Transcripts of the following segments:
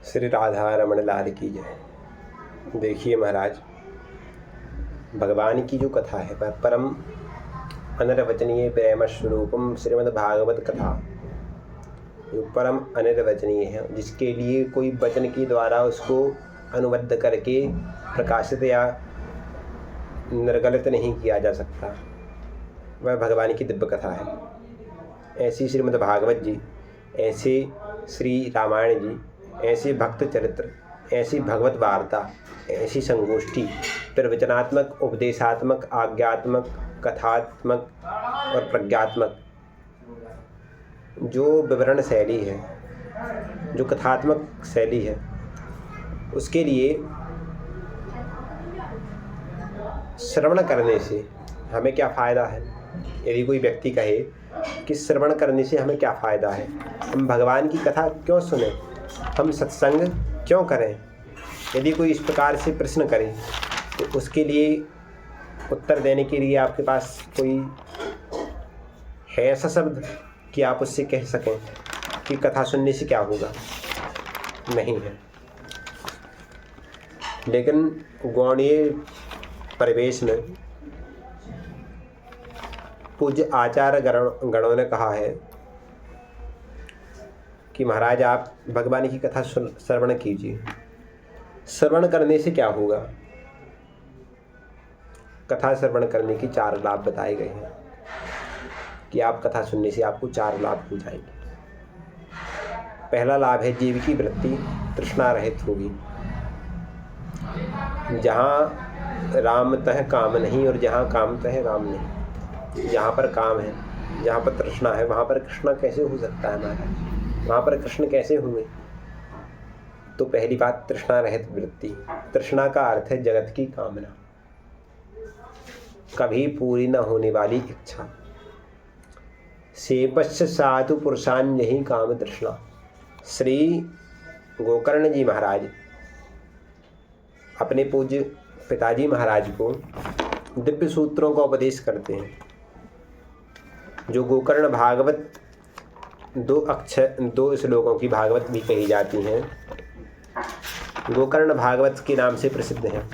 श्री राधा रमण लाल की जय। देखिए महाराज, भगवान की जो कथा है वह परम अनिर्वचनीय प्रेम स्वरूपम श्रीमद् भागवत कथा जो परम अनिर्वचनीय है, जिसके लिए कोई वचन के द्वारा उसको अनुबद्ध करके प्रकाशित या निर्गलित नहीं किया जा सकता, वह भगवान की दिव्य कथा है। ऐसी श्रीमद् भागवत जी, ऐसे श्री रामायण जी, ऐसे भक्त चरित्र, ऐसी भगवत वार्ता, ऐसी संगोष्ठी प्रवचनात्मक, उपदेशात्मक, आज्ञात्मक, कथात्मक और प्रज्ञात्मक जो विवरण शैली है, जो कथात्मक शैली है, उसके लिए श्रवण करने से हमें क्या फ़ायदा है। यदि कोई व्यक्ति कहे कि श्रवण करने से हमें क्या फ़ायदा है, हम भगवान की कथा क्यों सुने, हम सत्संग क्यों करें, यदि कोई इस प्रकार से प्रश्न करे तो उसके लिए उत्तर देने के लिए आपके पास कोई है ऐसा शब्द कि आप उससे कह सकें कि कथा सुनने से क्या होगा? नहीं है। लेकिन गौड़ीय परिवेश में पूज्य आचार्य गणों ने कहा है कि महाराज आप भगवान की कथा श्रवण कीजिए। श्रवण करने से क्या होगा? कथा श्रवण करने की 4 लाभ बताए गए हैं कि आप कथा सुनने से आपको 4 लाभ हो जाएंगे। पहला लाभ है जीव की वृत्ति तृष्णा रहित होगी। जहाँ रामतः काम नहीं और जहाँ कामतः राम नहीं। जहाँ पर काम है, जहाँ पर तृष्णा है, वहाँ पर कृष्ण कैसे हो सकता है महाराज? वहाँ पर कृष्ण कैसे हुए? तो पहली बात, तृष्णा रहित वृत्ति। तृष्णा का अर्थ है जगत की कामना, कभी पूरी न होने वाली इच्छा। सेपश्च साधु पुरुषान यही काम तृष्णा। श्री गोकर्ण जी महाराज अपने पूज्य पिताजी महाराज को दिव्य सूत्रों का उपदेश करते हैं, जो गोकर्ण भागवत 2 श्लोकों की भागवत भी कही जाती हैं, गोकर्ण भागवत के नाम से प्रसिद्ध हैं।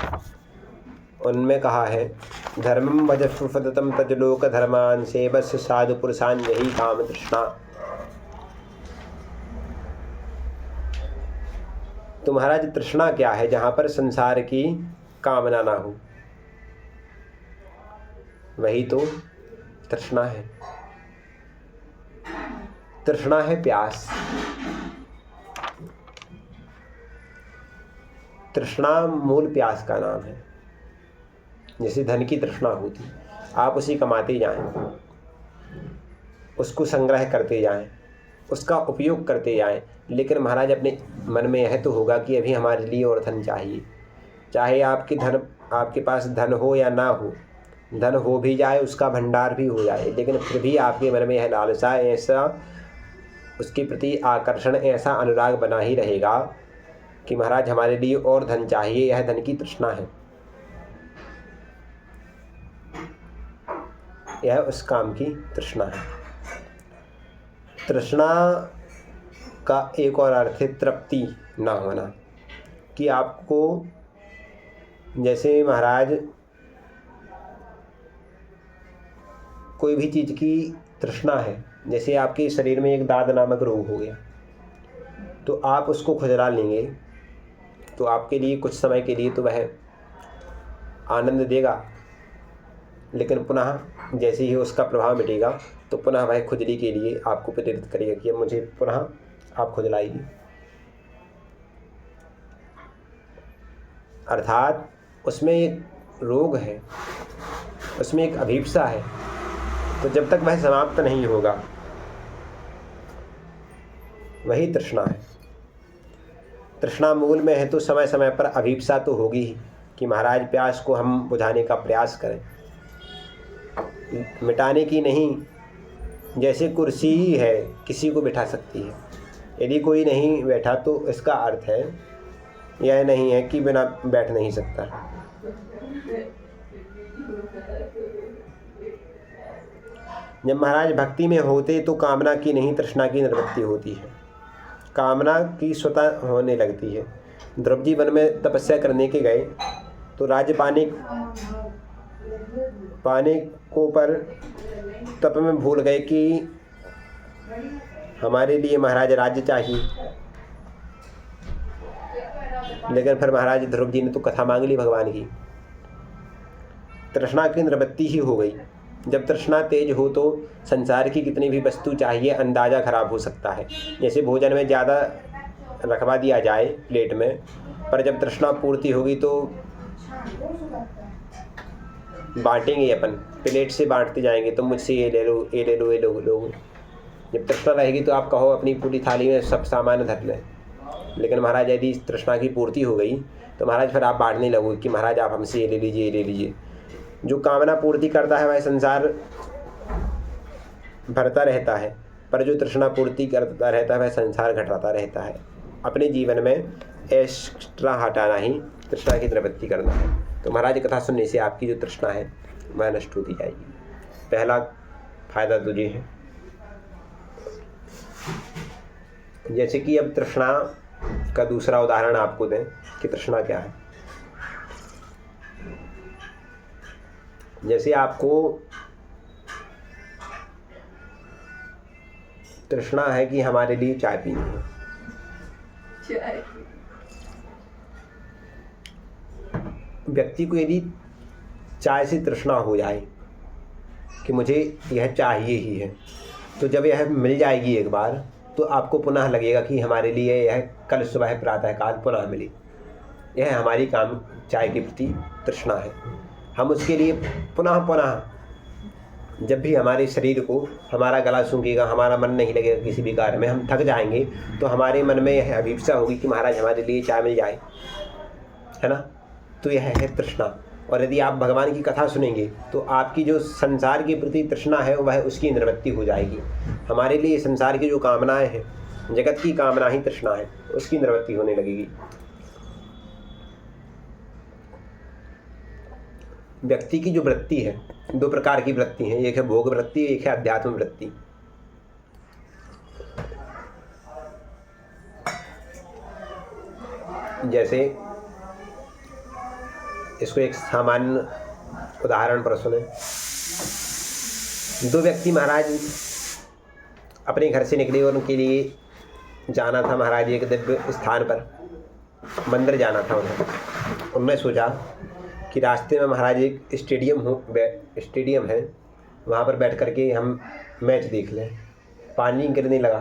उनमें कहा है, धर्मम वजस्फुफतम तजलोक धर्मान सेवस्य साधु पुरुषान यही काम तृष्णा। तो महाराज तृष्णा क्या है? जहाँ पर संसार की कामना ना हो, वही तो तृष्णा है। तृष्णा है प्यास। तृष्णा मूल प्यास का नाम है। जैसे धन की तृष्णा होती, आप उसे कमाते जाएं, उसको संग्रह करते जाएं, उसका उपयोग करते जाएं, लेकिन महाराज अपने मन में यह तो होगा कि अभी हमारे लिए और धन चाहिए। चाहे आपके पास धन हो या ना हो, धन हो भी जाए, उसका भंडार भी हो जाए, लेकिन फिर भी आपके मन में यह लालसा, ऐसा उसके प्रति आकर्षण, ऐसा अनुराग बना ही रहेगा कि महाराज हमारे लिए और धन चाहिए। यह धन की तृष्णा है, यह उस काम की तृष्णा है। तृष्णा का एक और अर्थ है तृप्ति ना होना, कि आपको जैसे महाराज कोई भी चीज़ की तृष्णा है, जैसे आपके शरीर में एक दाद नामक रोग हो गया, तो आप उसको खुजला लेंगे तो आपके लिए कुछ समय के लिए तो वह आनंद देगा, लेकिन पुनः जैसे ही उसका प्रभाव मिटेगा तो पुनः वह खुजली के लिए आपको प्रेरित करेगा कि अब मुझे पुनः आप खुजलाइए। अर्थात उसमें एक रोग है, उसमें एक अभिप्सा है, तो जब तक वह समाप्त नहीं होगा, वही तृष्णा है। तृष्णा मूल में है तो समय समय पर अभिप्सा तो होगी ही कि महाराज प्यास को हम बुझाने का प्रयास करें, मिटाने की नहीं। जैसे कुर्सी ही है, किसी को बिठा सकती है, यदि कोई नहीं बैठा तो इसका अर्थ है यह नहीं है कि बिना बैठ नहीं सकता। जब महाराज भक्ति में होते तो कामना की नहीं, तृष्णा की निवृत्ति होती है। कामना की स्वतः होने लगती है। ध्रुव जी वन में तपस्या करने के गए तो राज्य पाने को पर तप में भूल गए कि हमारे लिए महाराज राज्य चाहिए। लेकिन फिर महाराज ध्रुव जी ने तो कथा मांग ली भगवान की। तृष्णा की निवृत्ति ही हो गई। जब तृष्णा तेज हो तो संसार की कितनी भी वस्तु चाहिए अंदाज़ा खराब हो सकता है। जैसे भोजन में ज़्यादा रखवा दिया जाए प्लेट में, पर जब तृष्णा पूर्ति होगी तो बांटेंगे अपन, प्लेट से बांटते जाएंगे, तो मुझसे ये ले लो, ये ले लो, ये लो। जब तृष्णा रहेगी तो आप कहो अपनी पूरी थाली में सब सामान धर लें। लेकिन महाराज यदि तृष्णा की पूर्ति हो गई तो महाराज फिर आप बांटने लगोगे कि महाराज आप हमसे ये ले लीजिए, ये ले लीजिए। जो कामना पूर्ति करता है वह संसार भरता रहता है, पर जो तृष्णा पूर्ति करता रहता है वह संसार घटाता रहता है। अपने जीवन में एक्स्ट्रा हटाना ही तृष्णा की निवृत्ति करना है। तो महाराज कथा सुनने से आपकी जो तृष्णा है वह नष्ट होती जाएगी। पहला फायदा तो ये है। जैसे कि अब तृष्णा का दूसरा उदाहरण आपको दें कि तृष्णा क्या है। जैसे आपको तृष्णा है कि हमारे लिए चाय पीनी है, व्यक्ति को यदि चाय से तृष्णा हो जाए कि मुझे यह चाहिए ही है, तो जब यह मिल जाएगी एक बार तो आपको पुनः लगेगा कि हमारे लिए यह कल सुबह प्रातःकाल पुनः मिली। यह हमारी काम चाय के प्रति तृष्णा है। हम उसके लिए पुनः जब भी हमारे शरीर को हमारा गला सूंघेगा, हमारा मन नहीं लगेगा किसी भी कार्य में, हम थक जाएंगे, तो हमारे मन में यह अभिप्सा होगी कि महाराज हमारे लिए चाय मिल जाए, है ना। तो यह है तृष्णा। और यदि आप भगवान की कथा सुनेंगे तो आपकी जो संसार के प्रति तृष्णा है वह उसकी निवृत्ति हो जाएगी। हमारे लिए संसार की जो कामनाएं हैं, जगत की कामना ही तृष्णा है, उसकी निवृत्ति होने लगेगी। व्यक्ति की जो वृत्ति है, दो प्रकार की वृत्ति है, एक है भोग वृत्ति, एक है अध्यात्म वृत्ति। जैसे इसको एक सामान्य उदाहरण पर सुने। दो व्यक्ति महाराज अपने घर से निकले और उनके लिए जाना था महाराज एक दिव्य स्थान पर, मंदिर जाना था उन्हें। उन्होंने सोचा कि रास्ते में महाराज एक स्टेडियम है, वहाँ पर बैठ करके हम मैच देख लें। पानी गिरने लगा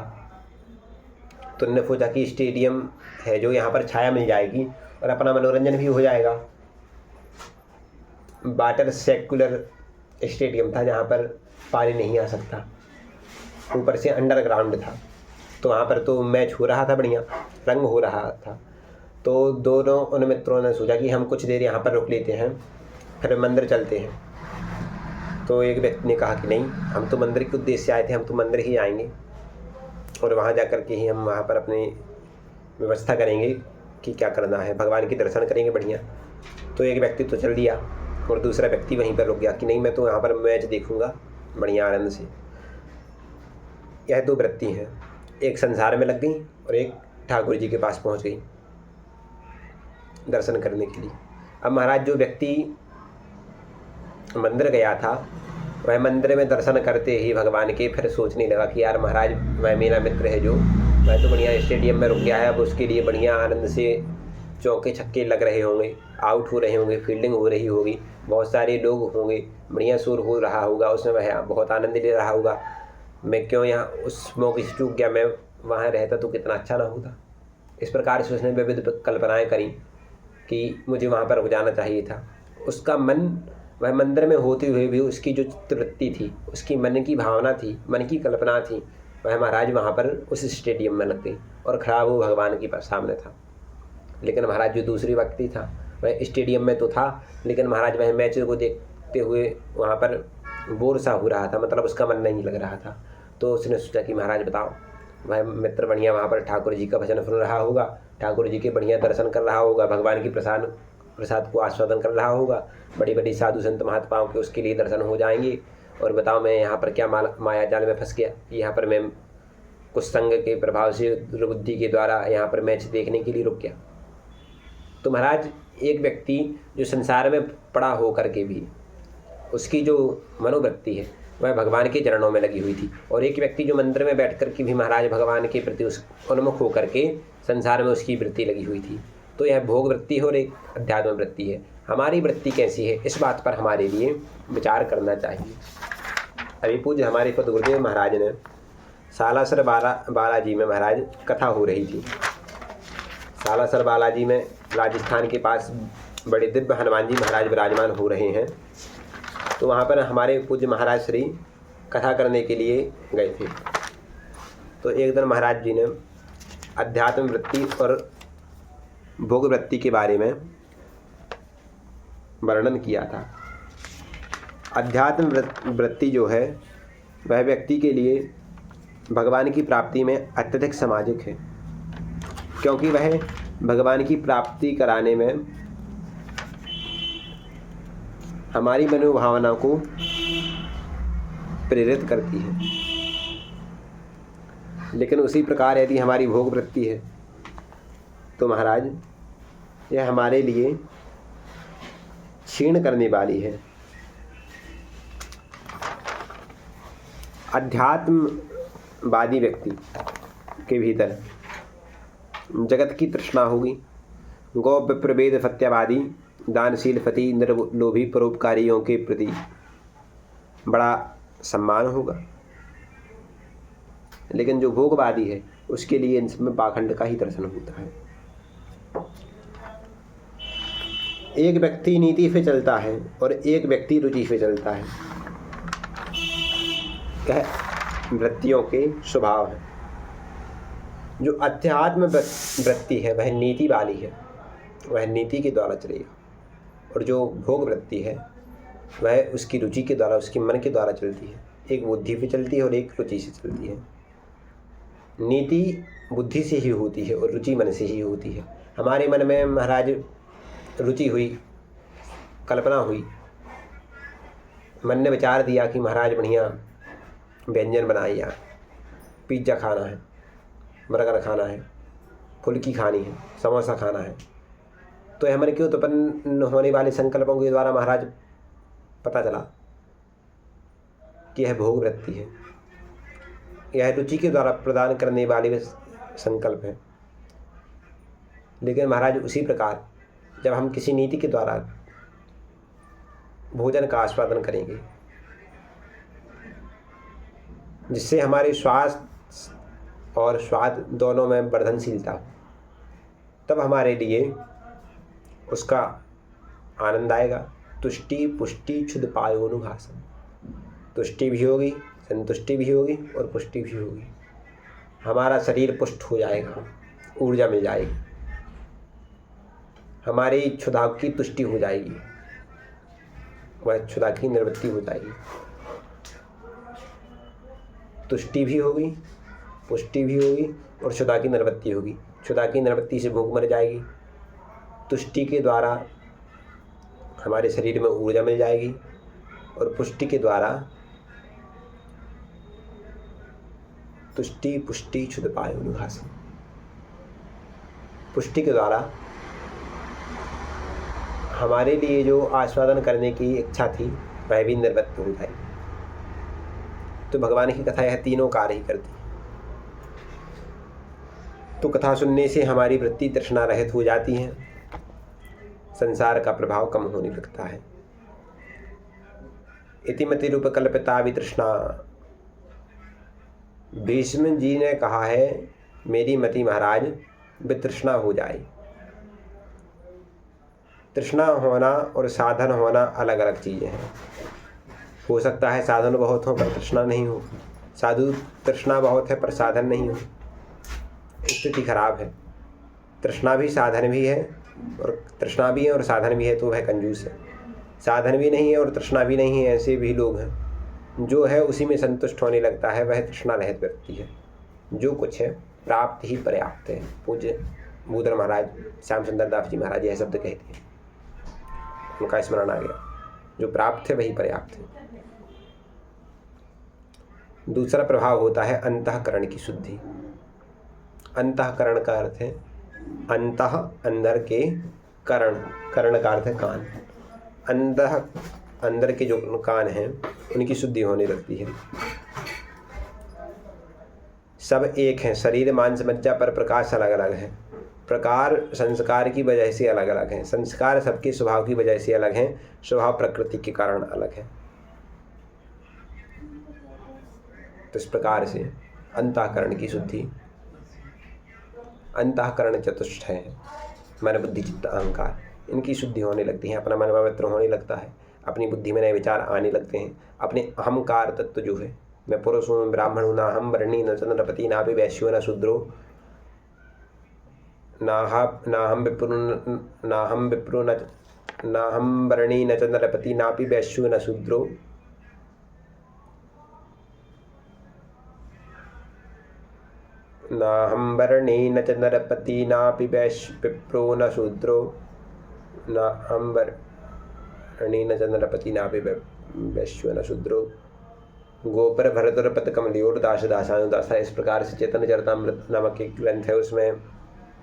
तो उन्होंने सोचा कि स्टेडियम है जो यहाँ पर छाया मिल जाएगी और अपना मनोरंजन भी हो जाएगा। वाटर सर्कुलर स्टेडियम था जहाँ पर पानी नहीं आ सकता, ऊपर से अंडरग्राउंड था, तो वहाँ पर तो मैच हो रहा था, बढ़िया रंग हो रहा था। तो दोनों उन मित्रों ने सोचा कि हम कुछ देर यहाँ पर रुक लेते हैं, फिर मंदिर चलते हैं। तो एक व्यक्ति ने कहा कि नहीं, हम तो मंदिर के उद्देश्य से आए थे, हम तो मंदिर ही आएंगे और वहाँ जा कर के ही हम वहाँ पर अपनी व्यवस्था करेंगे कि क्या करना है, भगवान के दर्शन करेंगे बढ़िया। तो एक व्यक्ति तो चल दिया और दूसरा व्यक्ति वहीं पर रुक गया कि नहीं, मैं तो यहाँ पर मैच देखूँगा बढ़िया आनंद से। यह दो वृत्ति हैं, एक संसार में लग गई और एक ठाकुर जी के पास पहुँच गई दर्शन करने के लिए। अब महाराज जो व्यक्ति मंदिर गया था वह मंदिर में दर्शन करते ही भगवान के फिर सोचने लगा कि यार महाराज वह मेरा मित्र है जो, वह तो बढ़िया स्टेडियम में रुक गया है, अब उसके लिए बढ़िया आनंद से चौके छक्के लग रहे होंगे, आउट हो रहे होंगे, फील्डिंग हो रही होगी, बहुत सारे लोग होंगे, बढ़िया शोर हो रहा होगा, उसमें वह बहुत आनंद ले रहा होगा। मैं क्यों यहाँ उस मौके से चूक गया, मैं वहाँ रहता तो कितना अच्छा ना होता। इस प्रकार से उसने विविध कल्पनाएँ करी कि मुझे वहाँ पर रुक जाना चाहिए था। उसका मन वह मंदिर में होते हुए भी उसकी जो चित्तवृत्ति थी, उसकी मन की भावना थी, मन की कल्पना थी, वह महाराज वहाँ पर उस स्टेडियम में लग गई और खड़ा वो भगवान के सामने था। लेकिन महाराज जो दूसरी व्यक्ति था वह स्टेडियम में तो था, लेकिन महाराज वह मैच को देखते हुए वहाँ पर बोर सा हो रहा था, मतलब उसका मन नहीं लग रहा था। तो उसने सोचा कि महाराज बताओ, वह मित्र बढ़िया वहाँ पर ठाकुर जी का भजन सुन रहा होगा, ठाकुर जी के बढ़िया दर्शन कर रहा होगा, भगवान की प्रसाद को आस्वादन कर रहा होगा, बड़ी बड़ी साधु संत महात्माओं के उसके लिए दर्शन हो जाएंगे। और बताओ मैं यहाँ पर क्या माया जाल में फंस गया, यहाँ पर मैं कुछ संग के प्रभाव से बुद्धि के द्वारा यहाँ पर मैच देखने के लिए रुक गया। तो महाराज एक व्यक्ति जो संसार में पड़ा हो करके भी उसकी जो मनोवृत्ति है वह भगवान के चरणों में लगी हुई थी, और एक व्यक्ति जो मंदिर में बैठ कर के भी महाराज भगवान के प्रति उस उन्मुख होकर के संसार में उसकी वृत्ति लगी हुई थी। तो यह भोग वृत्ति है और एक अध्यात्म वृत्ति है। हमारी वृत्ति कैसी है, इस बात पर हमारे लिए विचार करना चाहिए। अभी पूज्य हमारे पद गुरुदेव महाराज ने सालासर बालाजी में महाराज कथा हो रही थी। सालासर बालाजी में राजस्थान के पास बड़े दिव्य हनुमान जी महाराज विराजमान हो रहे हैं। तो वहाँ पर हमारे पूज्य महाराज श्री कथा करने के लिए गए थे। तो एक दिन महाराज जी ने अध्यात्म वृत्ति और भोग वृत्ति के बारे में वर्णन किया था। अध्यात्म वृत्ति जो है वह व्यक्ति के लिए भगवान की प्राप्ति में अत्यधिक सामाजिक है, क्योंकि वह भगवान की प्राप्ति कराने में हमारी मनोभावना को प्रेरित करती है। लेकिन उसी प्रकार यदि हमारी भोग वृत्ति है तो महाराज यह हमारे लिए क्षीण करने वाली है। अध्यात्मवादी व्यक्ति के भीतर जगत की तृष्णा होगी। गौ विप्र वेद सत्यवादी दानशील फति निर्लोभी परोपकारियों के प्रति बड़ा सम्मान होगा। लेकिन जो भोगवादी है उसके लिए इनमें पाखंड का ही दर्शन होता है। एक व्यक्ति नीति से चलता है और एक व्यक्ति रुचि से चलता है। यह वृत्तियों के स्वभाव है। जो अध्यात्म वृत्ति है वह नीति वाली है, वह नीति के द्वारा चलेगा, और जो भोग वृत्ति है वह उसकी रुचि के द्वारा, उसके मन के द्वारा चलती है। एक बुद्धि पे चलती है और एक रुचि से चलती है। नीति बुद्धि से ही होती है और रुचि मन से ही होती है। हमारे मन में महाराज रुचि हुई, कल्पना हुई, मन ने विचार दिया कि महाराज बढ़िया व्यंजन बनाइए, पिज्ज़ा खाना है, बर्गर खाना है, फुल्की खानी है, समोसा खाना है। तो यह मन के उत्पन्न होने वाले संकल्पों के द्वारा महाराज पता चला कि यह भोग वृत्ति है, यह रुचि के द्वारा प्रदान करने वाले संकल्प है। लेकिन महाराज उसी प्रकार जब हम किसी नीति के द्वारा भोजन का आस्वादन करेंगे जिससे हमारे स्वास्थ्य और स्वाद दोनों में वर्धनशीलता हो, तब हमारे लिए उसका आनंद आएगा। तुष्टि पुष्टि क्षुद्ध पायोनुभासम, तुष्टि भी होगी, संतुष्टि भी होगी और पुष्टि भी होगी। हमारा शरीर पुष्ट हो जाएगा, ऊर्जा मिल जाएगी, हमारी क्षुधा की तुष्टि हो जाएगी, वह क्षुधा की निवृत्ति हो जाएगी। तुष्टि भी होगी, पुष्टि भी होगी और क्षुधा की निवृत्ति होगी। क्षुधा की निवृत्ति से भूख मर जाएगी। तुष्टि के द्वारा हमारे शरीर में ऊर्जा मिल जाएगी और पुष्टि के द्वारा तुष्टि पुष्टि क्षुद्ध पायोनुभासम, पुष्टि के द्वारा हमारे लिए जो आस्वादन करने की इच्छा थी वह भी निवृत्त हो जाएगी। तो भगवान की कथा यह तीनों कार्य ही करती है। तो कथा सुनने से हमारी वृत्ति तृष्णा रहित हो जाती है, संसार का प्रभाव कम होने लगता है। इतिमति रूप कल्पिता वितृष्णा, भीष्म जी ने कहा है मेरी मति महाराज वितृष्णा हो जाए। तृष्णा होना और साधन होना अलग अलग चीज़ें हैं। हो सकता है साधन बहुत हो पर तृष्णा नहीं हो, साधु तृष्णा बहुत है पर साधन नहीं हो, स्थिति खराब है। तृष्णा भी साधन भी है, और तृष्णा भी है और साधन भी है तो वह कंजूस है। साधन भी नहीं है और तृष्णा भी नहीं है, ऐसे भी लोग हैं। जो है उसी में संतुष्ट होने लगता है, वह तृष्णा रहित व्यक्ति है। जो कुछ है प्राप्त ही पर्याप्त है। पूज्य बूदर महाराज श्याम सुंदर दास जी महाराज यह शब्द कहते हैं, उनका स्मरण आ गया। जो प्राप्त है वही पर्याप्त है। दूसरा प्रभाव होता है अंतःकरण की शुद्धि। अंतःकरण का अर्थ है अंतः अंदर के, करण करण का अर्थ है कान। अंदर के जो कान हैं उनकी शुद्धि होने लगती है। सब एक हैं, शरीर मांस मज्जा पर प्रकाश अलग अलग है। प्रकार संस्कार की वजह से अलग अलग हैं, संस्कार सबके स्वभाव की वजह से अलग हैं, स्वभाव प्रकृति के कारण अलग है। तो इस प्रकार से अंतःकरण की शुद्धि, अंतःकरण चतुष्ट है, मन बुद्धि चित्त अहंकार, इनकी शुद्धि होने लगती है। अपना मन पवित्र होने लगता है, अपनी बुद्धि में नए विचार आने लगते हैं। अपने अहंकार तत्व जो है, मैं पुरुष हूँ, मैं ब्राह्मण हूँ, ना हम वर्णी न चंद्रपति ना भी वैश्यो न शूद्रो, ना हम विप्रो ना हम वर्णी न चंद्रपति ना भी वैश्यो न शूद्रो, ना हम वर्णी न चंद्रपति ना भी विप्रो न शूद्रो, ना हम वर्णी न चंद्रपति ना भी वैश्यो न शूद्रो, गोपर भरतुरपत कमलियोर दास दासानुदासा। इस प्रकार से चेतन चरितामृत नामक एक ग्रंथ है, उसमें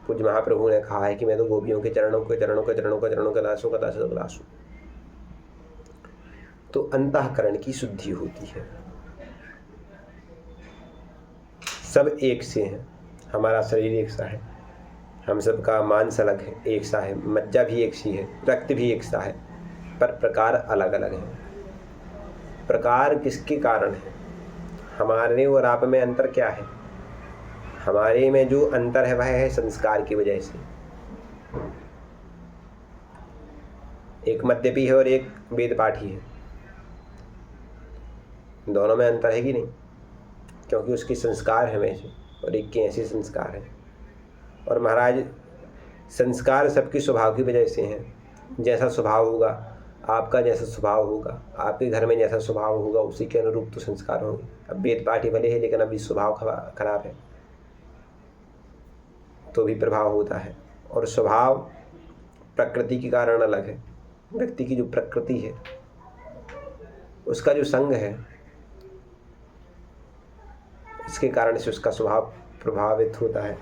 पूज्य महाप्रभु ने कहा है कि मैं तो गोपियों के चरणों का दासों का दास हूँ। तो अंतःकरण की शुद्धि होती है। सब एक से हैं, हमारा शरीर एक सा है, हम सबका मांस अलग है, एक सा है, मज्जा भी एक सी है, रक्त भी एक सा है, पर प्रकार अलग अलग है। प्रकार किसके कारण है? हमारे और आप में अंतर क्या है? हमारे में जो अंतर है वह है संस्कार की वजह से। एक मद्यपी है और एक वेद पाठी है, दोनों में अंतर है कि नहीं? क्योंकि उसके संस्कार हैं वैसे और एक के ऐसे संस्कार हैं। और महाराज, संस्कार सबके स्वभाव की वजह से हैं। जैसा स्वभाव होगा, आपका जैसा स्वभाव होगा, आपके घर में जैसा स्वभाव होगा, उसी के अनुरूप तो संस्कार होंगे। अब वेद पाठी भले है लेकिन अभी स्वभाव खराब है तो भी प्रभाव होता है। और स्वभाव प्रकृति के कारण अलग है। व्यक्ति की जो प्रकृति है, उसका जो संग है, इसके कारण से उसका स्वभाव प्रभावित होता है।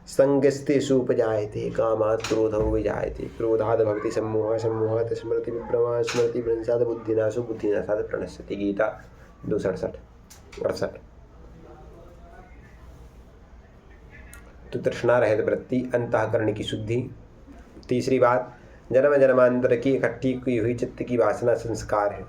संगस्तेषु उपजायते कामात् क्रोधो विजायते, क्रोधात् भवति सम्मोहः, सम्मोहात् स्मृति विभ्रमः, स्मृति भ्रंशात् बुद्धिनाशो, बुद्धिनाशात् प्रणश्यति। गीता 2:67-68। तो तृष्णा रहित वृत्ति, अंतःकरण की शुद्धि। तीसरी बात, जन्म जन्मांतर की इकट्ठी की हुई चित्त की वासना संस्कार है।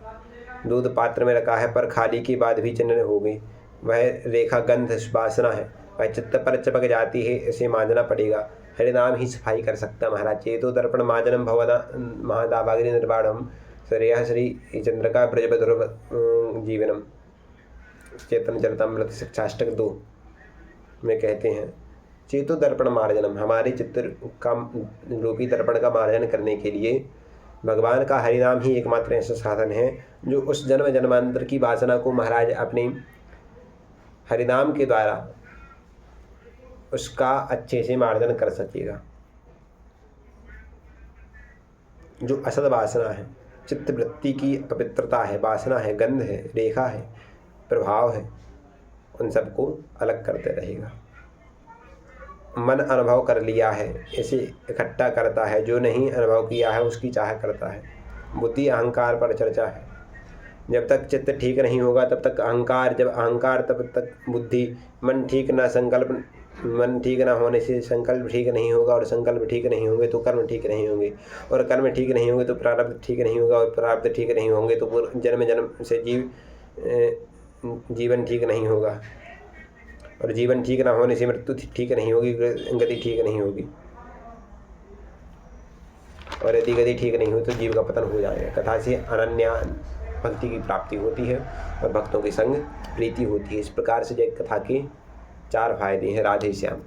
दूध पात्र में रखा है पर खाली के बाद भी चिन्ह हो गई, वह रेखा गंध वासना है, वह चित्त पर चिपक जाती है, इसे मांझना पड़ेगा। हरिनाम ही सफाई कर सकता महाराज। चेतो दर्पण माजनम भवना महादाभाग्नि निर्वाणम श्रेय श्री चंद्रका ब्रजबधुर जीवनम। चेतन चरितामृत शिक्षाष्टक 2 में कहते हैं, चेतो दर्पण मार्जनम, हमारे चित्त का रूपी दर्पण का मार्जन करने के लिए भगवान का हरिनाम ही एकमात्र ऐसा साधन है जो उस जन्म जन्मांतर की वासना को महाराज अपने हरिनाम के द्वारा उसका अच्छे से मार्जन कर सकेगा। जो असद वासना है, चित्त वृत्ति की पवित्रता है, वासना है, गंध है, रेखा है, प्रभाव है, उन सबको अलग करते रहेगा। मन अनुभव कर लिया है, इसे इकट्ठा करता है, जो नहीं अनुभव किया है उसकी चाह करता है। बुद्धि अहंकार पर चर्चा है। जब तक चित्त ठीक नहीं होगा तब तक अहंकार, जब अहंकार तब तक बुद्धि। मन ठीक ना होने से संकल्प ठीक नहीं होगा, और संकल्प ठीक नहीं होंगे तो कर्म ठीक नहीं होंगे, और कर्म ठीक नहीं होंगे तो प्रारब्ध ठीक नहीं होगा, और प्रारब्ध ठीक नहीं होंगे तो जन्म जन्म से जीवन ठीक नहीं होगा, और जीवन ठीक ना होने से मृत्यु ठीक नहीं होगी, गति ठीक नहीं होगी, और यदि गति ठीक नहीं हो तो जीव का पतन हो जाएगा। कथा से अनन्या भक्ति की प्राप्ति होती है और भक्तों के संग प्रीति होती है। इस प्रकार से जय कथा के 4 फायदे हैं। राधे श्याम।